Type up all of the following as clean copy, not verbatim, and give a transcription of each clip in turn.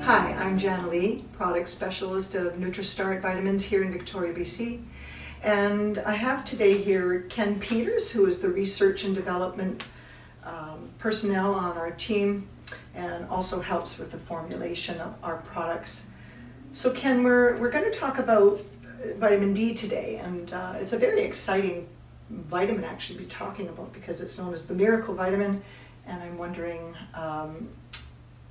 Hi, I'm Jana Lee, product specialist of NutriStart vitamins here in Victoria, BC. And I have today here Ken Peters, who is the research and development personnel on our team and also helps with the formulation of our products. So Ken, we're going to talk about vitamin D today, and it's a very exciting vitamin actually to be talking about because it's known as the miracle vitamin, and I'm wondering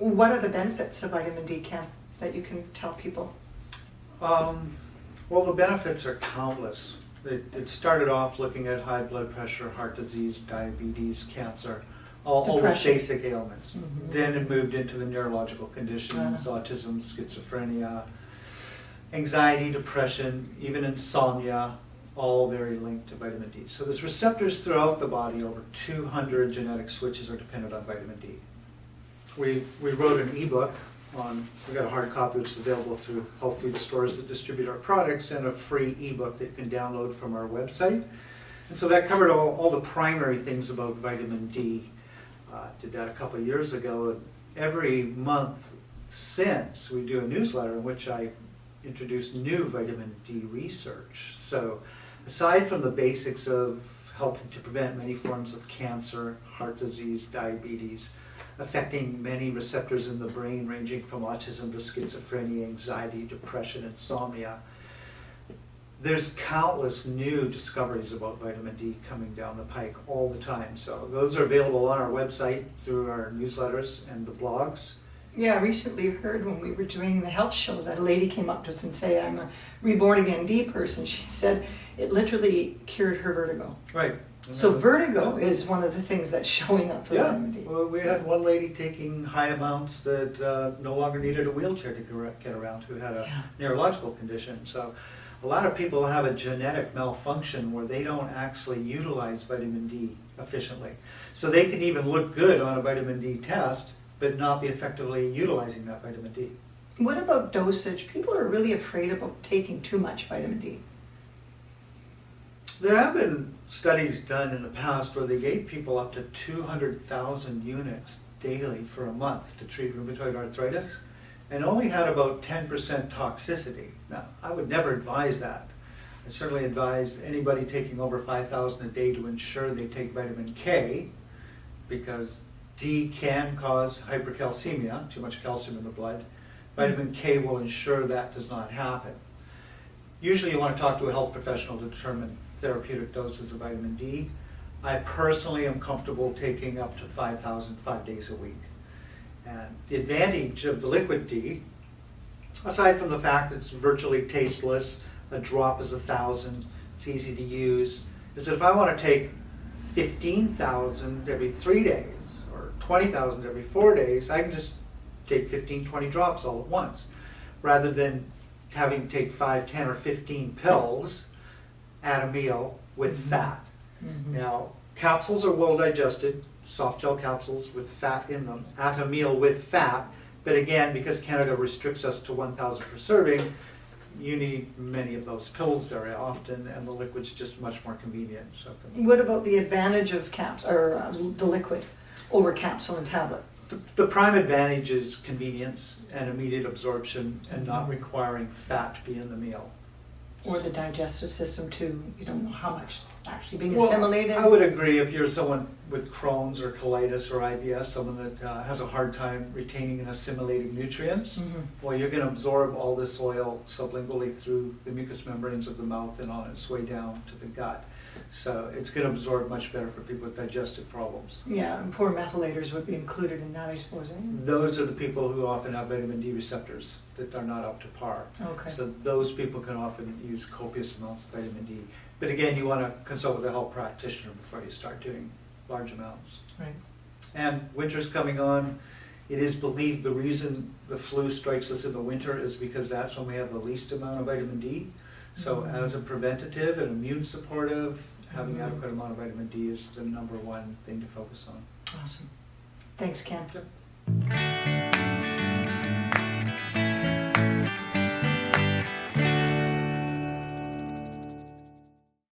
what are the benefits of vitamin D, Ken, that you can tell people? Well, the benefits are countless. It started off looking at high blood pressure, heart disease, diabetes, cancer, all the basic ailments. Mm-hmm. Then it moved into the neurological conditions, autism, schizophrenia, anxiety, depression, even insomnia, all very linked to vitamin D. So there's receptors throughout the body. Over 200 genetic switches are dependent on vitamin D. We wrote an ebook we got a hard copy which is available through health food stores that distribute our products, and a free ebook that you can download from our website. And so that covered all the primary things about vitamin D. Did that a couple of years ago. And every month since, we do a newsletter in which I introduce new vitamin D research. So aside from the basics of helping to prevent many forms of cancer, heart disease, diabetes, affecting many receptors in the brain ranging from autism to schizophrenia, anxiety, depression, insomnia, there's countless new discoveries about vitamin D coming down the pike all the time. So those are available on our website through our newsletters and the blogs. Yeah, I recently heard when we were doing the health show that a lady came up to us and said, I'm a reborn again D person. She said it literally cured her vertigo. Right. So vertigo is one of the things that's showing up for vitamin D. Well, we had one lady taking high amounts that no longer needed a wheelchair to get around, who had a neurological condition. So a lot of people have a genetic malfunction where they don't actually utilize vitamin D efficiently. So they can even look good on a vitamin D test, but not be effectively utilizing that vitamin D. What about dosage? People are really afraid about taking too much vitamin D. There have been studies done in the past where they gave people up to 200,000 units daily for a month to treat rheumatoid arthritis, and only had about 10% toxicity. Now, I would never advise that. I certainly advise anybody taking over 5,000 a day to ensure they take vitamin K, because D can cause hypercalcemia, too much calcium in the blood. Vitamin K will ensure that does not happen. Usually you want to talk to a health professional to determine therapeutic doses of vitamin D. I personally am comfortable taking up to 5,000 5 days a week. And the advantage of the liquid D, aside from the fact it's virtually tasteless, a drop is 1,000, it's easy to use, is that if I want to take 15,000 every 3 days or 20,000 every 4 days, I can just take 15, 20 drops all at once, rather than having to take 5, 10, or 15 pills at a meal with fat. Mm-hmm. Now, capsules are well digested, soft gel capsules with fat in them, at a meal with fat, but again, because Canada restricts us to 1,000 per serving, you need many of those pills very often, and the liquid's just much more convenient. So, what about the advantage of the liquid over capsule and tablet? The prime advantage is convenience and immediate absorption, and not requiring fat to be in the meal. Or the digestive system too. You don't know how much is actually being assimilated. I would agree. If you're someone with Crohn's or colitis or IBS, someone that has a hard time retaining and assimilating nutrients, well, you're going to absorb all this oil sublingually through the mucous membranes of the mouth and on its way down to the gut. So it's going to absorb much better for people with digestive problems. Yeah, and poor methylators would be included in that, I suppose. Those are the people who often have vitamin D receptors that are not up to par. Okay. So those people can often use copious amounts of vitamin D. But again, you want to consult with a health practitioner before you start doing large amounts. Right. And winter's coming on. It is believed the reason the flu strikes us in the winter is because that's when we have the least amount of vitamin D. So as a preventative and immune supportive, having adequate amount of vitamin D is the #1 thing to focus on. Awesome. Thanks, Ken. Yep.